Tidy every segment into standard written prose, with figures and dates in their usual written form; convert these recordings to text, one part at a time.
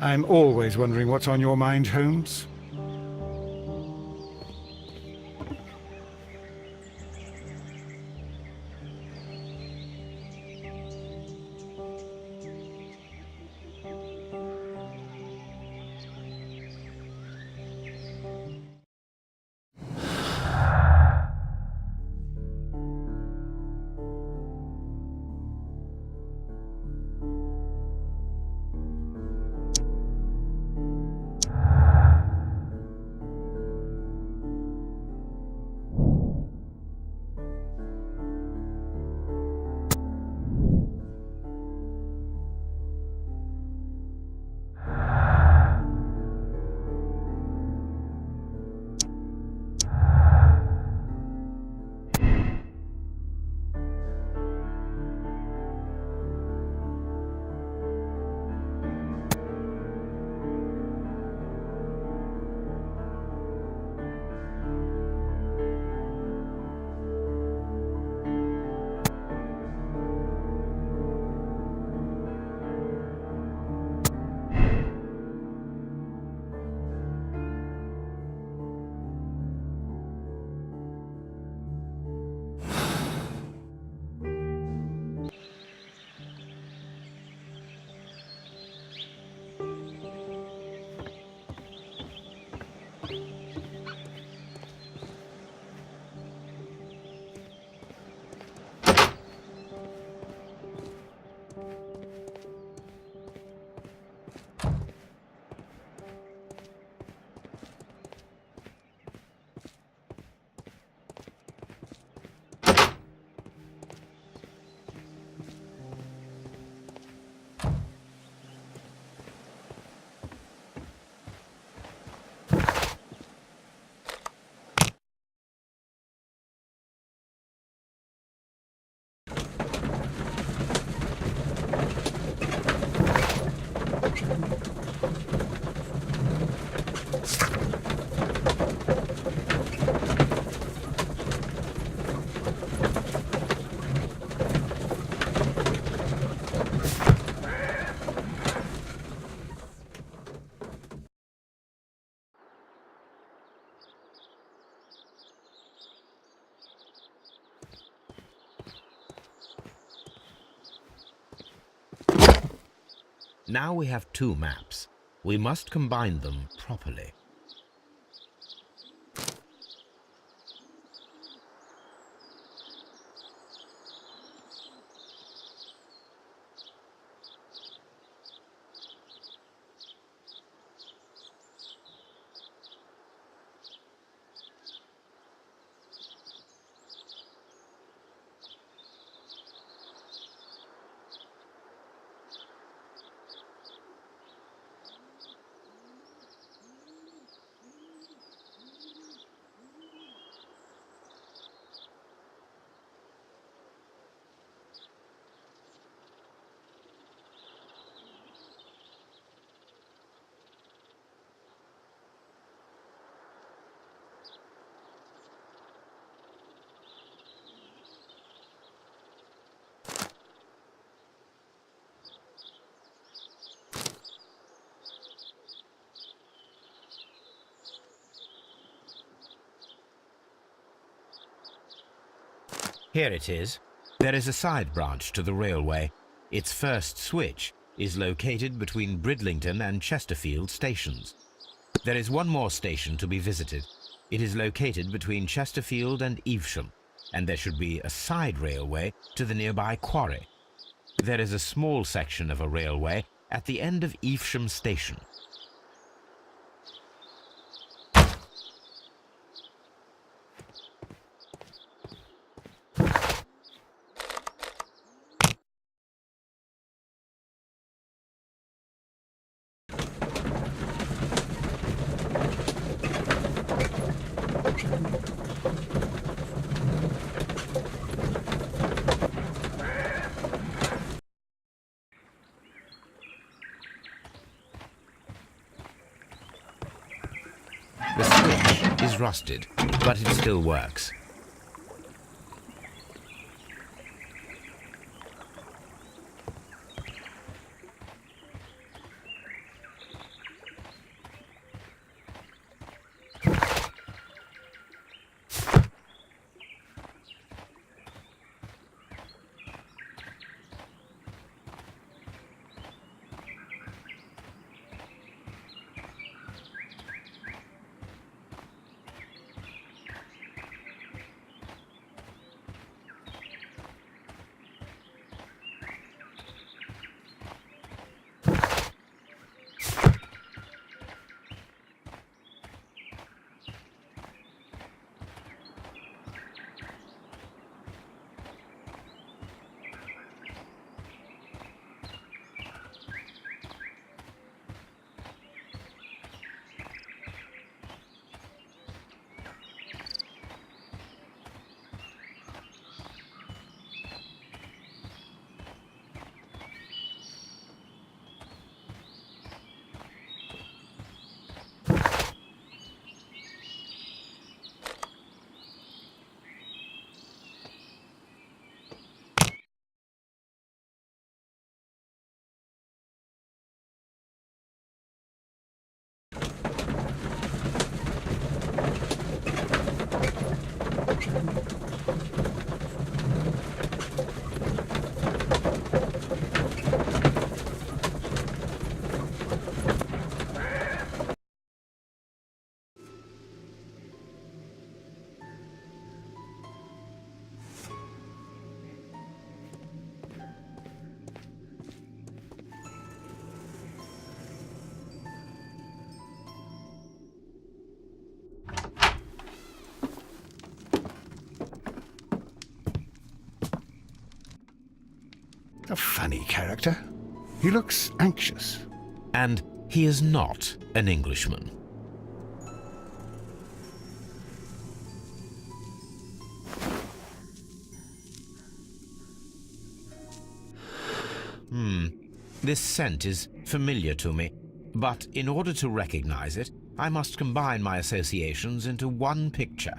I'm always wondering what's on your mind, Holmes. Now we have two maps. We must combine them properly. Here it is. There is a side branch to the railway. Its first switch is located between Bridlington and Chesterfield stations. There is one more station to be visited. It is located between Chesterfield and Evesham, and there should be a side railway to the nearby quarry. There is a small section of a railway at the end of Evesham station. The switch is rusted, but it still works. A funny character. He looks anxious. And he is not an Englishman. This scent is familiar to me, but in order to recognize it, I must combine my associations into one picture.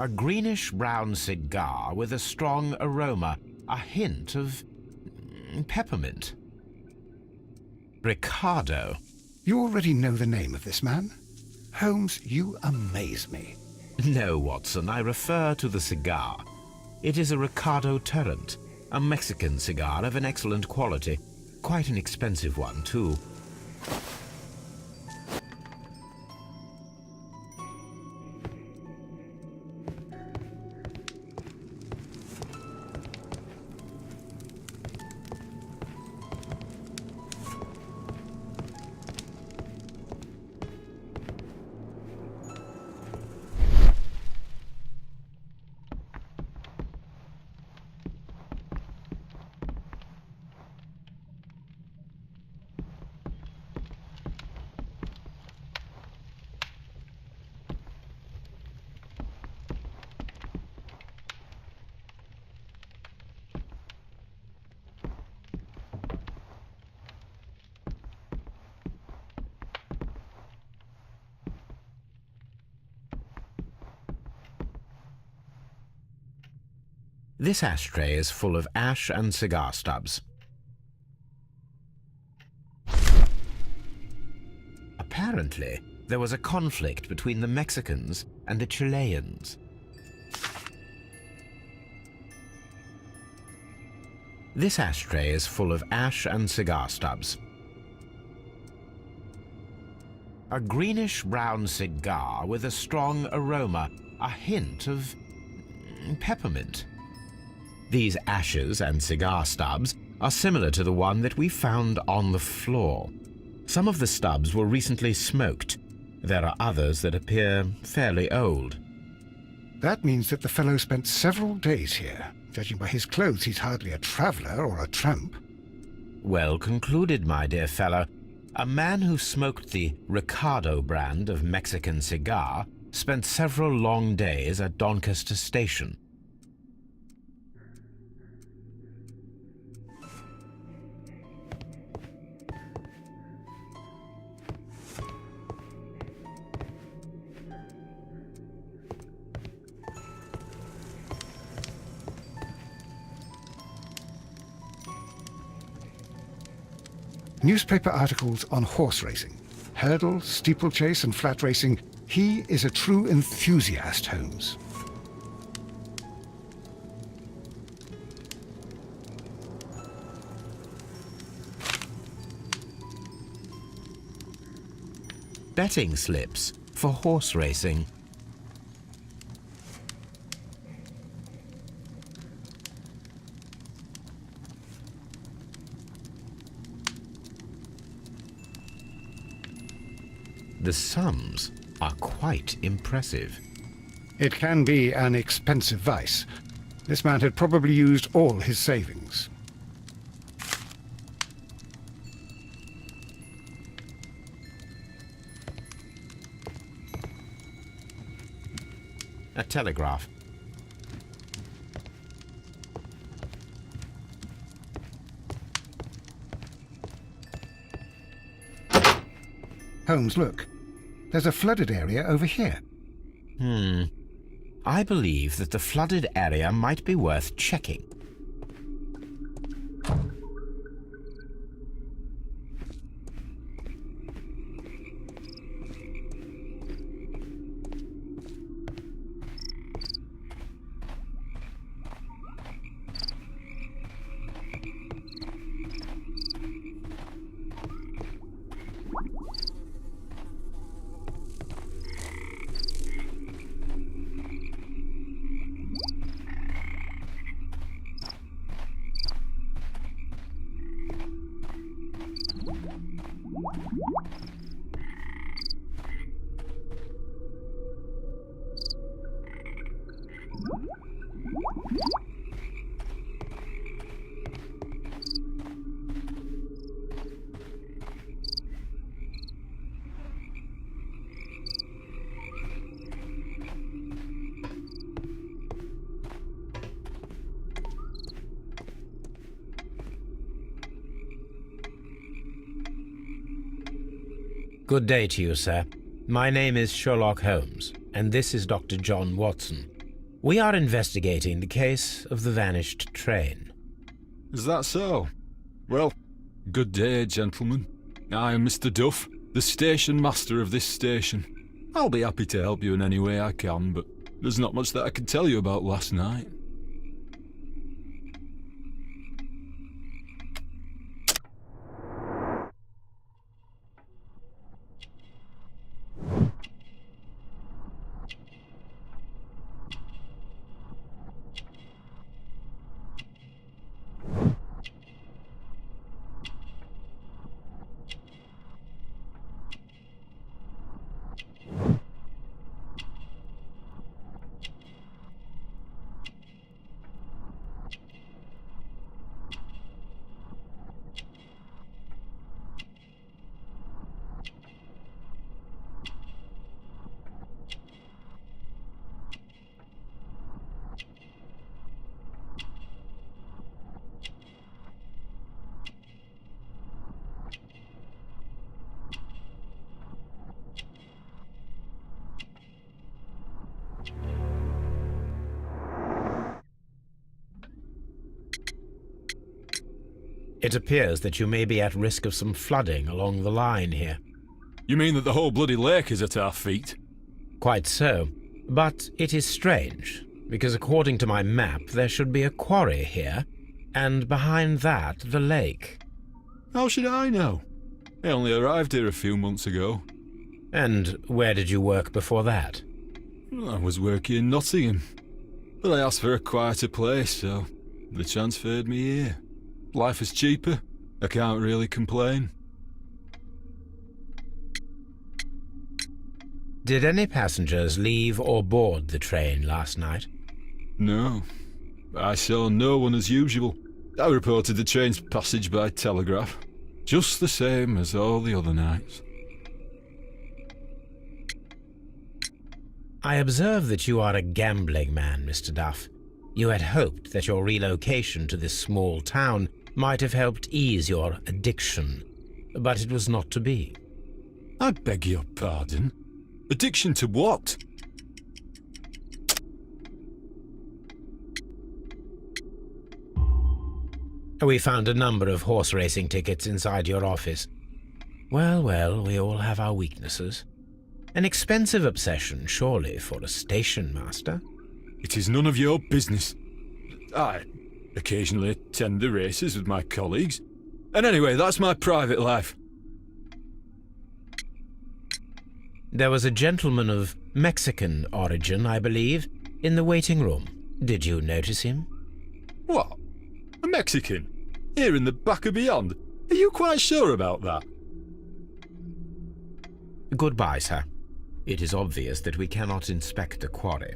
A greenish-brown cigar with a strong aroma, a hint of peppermint. Ricardo. You already know the name of this man? Holmes, you amaze me. No, Watson, I refer to the cigar. It is a Ricardo Tarrant, a Mexican cigar of an excellent quality. Quite an expensive one, too. This ashtray is full of ash and cigar stubs. Apparently, there was a conflict between the Mexicans and the Chileans. This ashtray is full of ash and cigar stubs. A greenish-brown cigar with a strong aroma, a hint of peppermint. These ashes and cigar stubs are similar to the one that we found on the floor. Some of the stubs were recently smoked. There are others that appear fairly old. That means that the fellow spent several days here. Judging by his clothes, he's hardly a traveller or a tramp. Well concluded, my dear fellow. A man who smoked the Ricardo brand of Mexican cigar spent several long days at Doncaster Station. Newspaper articles on horse racing, hurdle, steeplechase and flat racing. He is a true enthusiast, Holmes. Betting slips for horse racing. The sums are quite impressive. It can be an expensive vice. This man had probably used all his savings. A telegraph. Holmes, look. There's a flooded area over here. I believe that the flooded area might be worth checking. Good day to you, sir. My name is Sherlock Holmes, and this is Dr. John Watson. We are investigating the case of the vanished train. Is that so? Well, good day, gentlemen. I am Mr. Duff, the station master of this station. I'll be happy to help you in any way I can, but there's not much that I can tell you about last night. It appears that you may be at risk of some flooding along the line here. You mean that the whole bloody lake is at our feet? Quite so. But it is strange, because according to my map there should be a quarry here, and behind that the lake. How should I know? I only arrived here a few months ago. And where did you work before that? I was working in Nottingham, but I asked for a quieter place, so they transferred me here. Life is cheaper. I can't really complain. Did any passengers leave or board the train last night? No. I saw no one as usual. I reported the train's passage by telegraph, just the same as all the other nights. I observe that you are a gambling man, Mr. Duff. You had hoped that your relocation to this small town might have helped ease your addiction, but it was not to be. I beg your pardon? Addiction to what? We found a number of horse racing tickets inside your office. Well, we all have our weaknesses. An expensive obsession, surely, for a station master. It is none of your business. I occasionally attend the races with my colleagues. And anyway, that's my private life. There was a gentleman of Mexican origin, I believe, in the waiting room. Did you notice him? What? A Mexican? Here in the back of beyond? Are you quite sure about that? Goodbye, sir. It is obvious that we cannot inspect the quarry.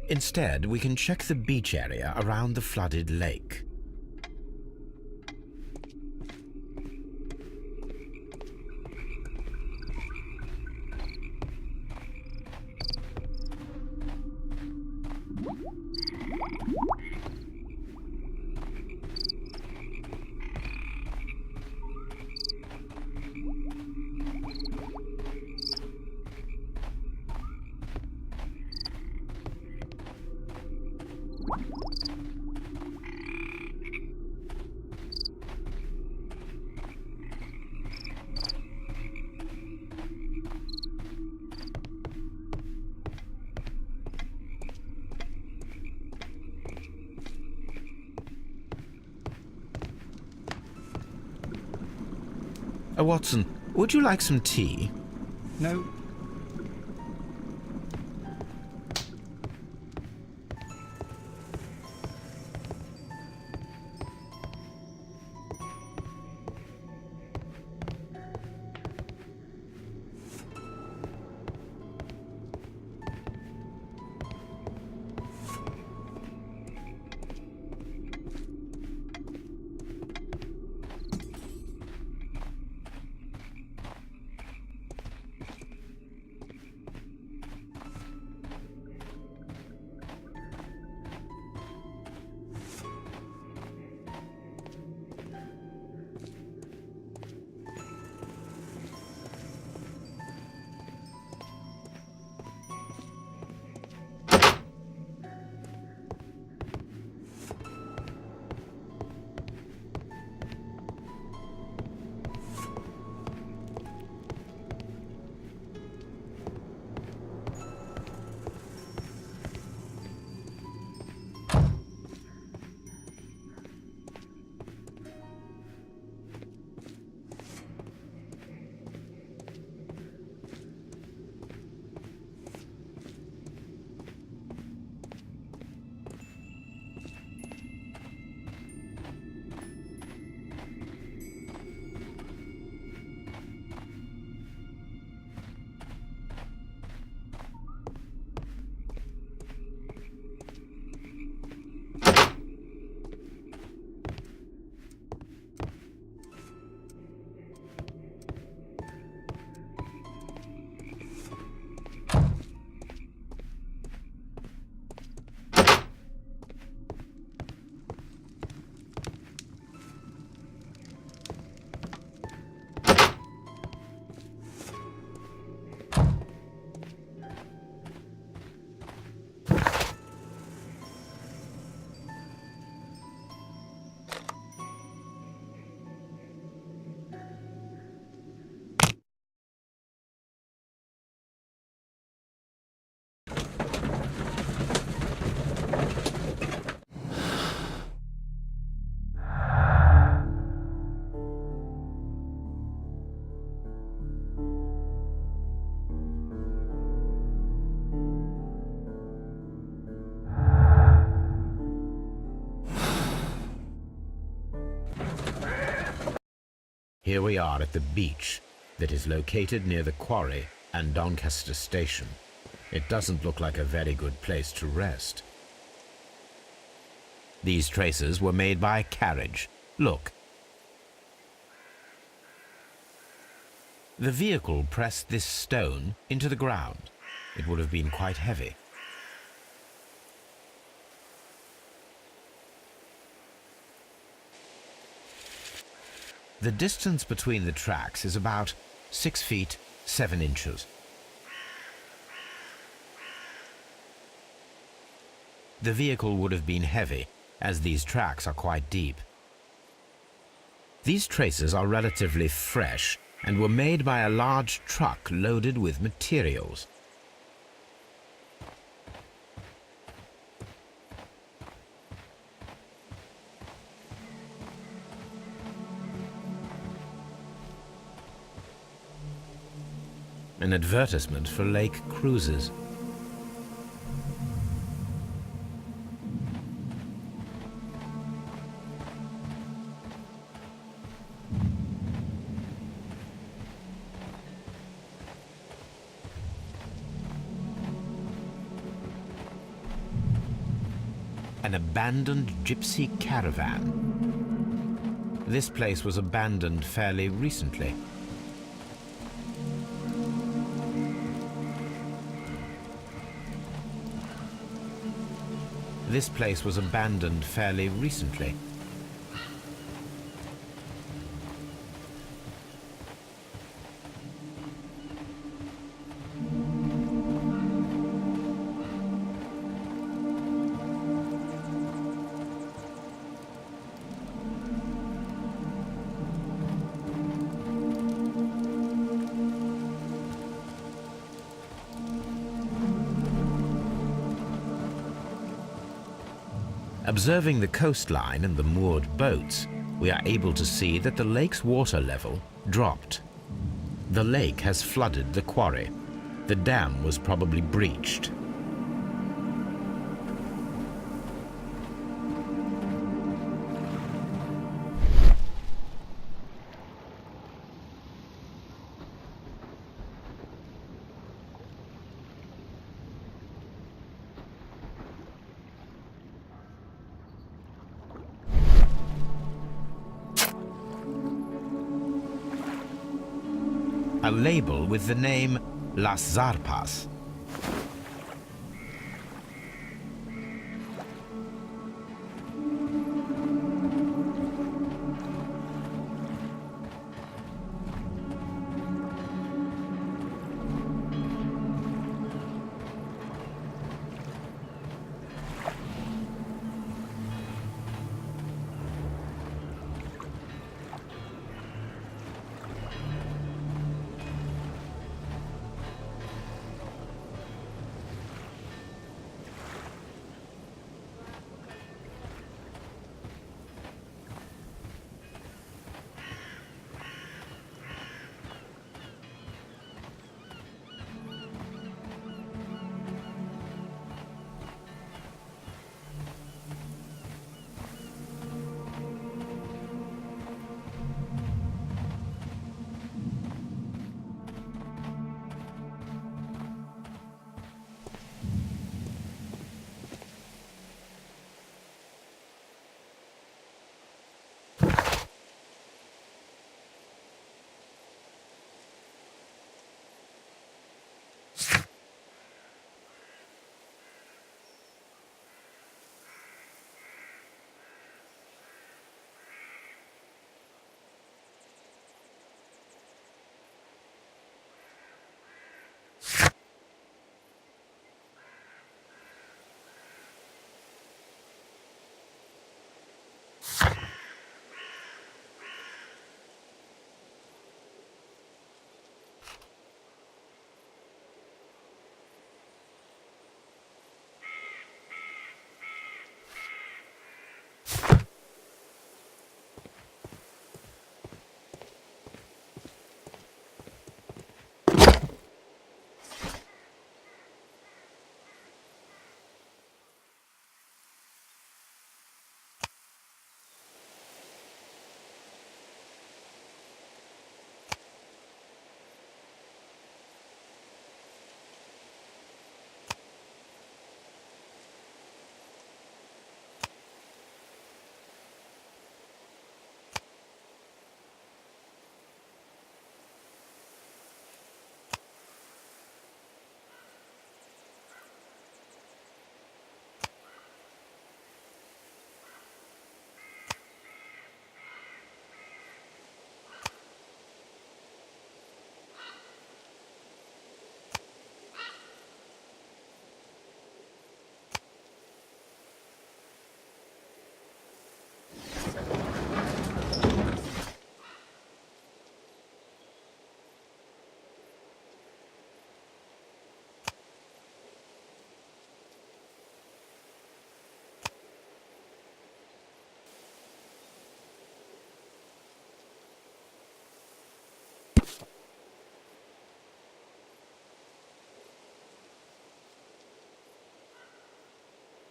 Instead, we can check the beach area around the flooded lake. Watson, would you like some tea? No. Here we are at the beach that is located near the quarry and Doncaster station. It doesn't look like a very good place to rest. These traces were made by a carriage. Look. The vehicle pressed this stone into the ground. It would have been quite heavy. The distance between the tracks is about 6 feet 7 inches. The vehicle would have been heavy, as these tracks are quite deep. These traces are relatively fresh and were made by a large truck loaded with materials. An advertisement for lake cruises. An abandoned gypsy caravan. This place was abandoned fairly recently. This place was abandoned fairly recently. Observing the coastline and the moored boats, we are able to see that the lake's water level dropped. The lake has flooded the quarry. The dam was probably breached. A label with the name Las Zarpas.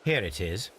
Here it is.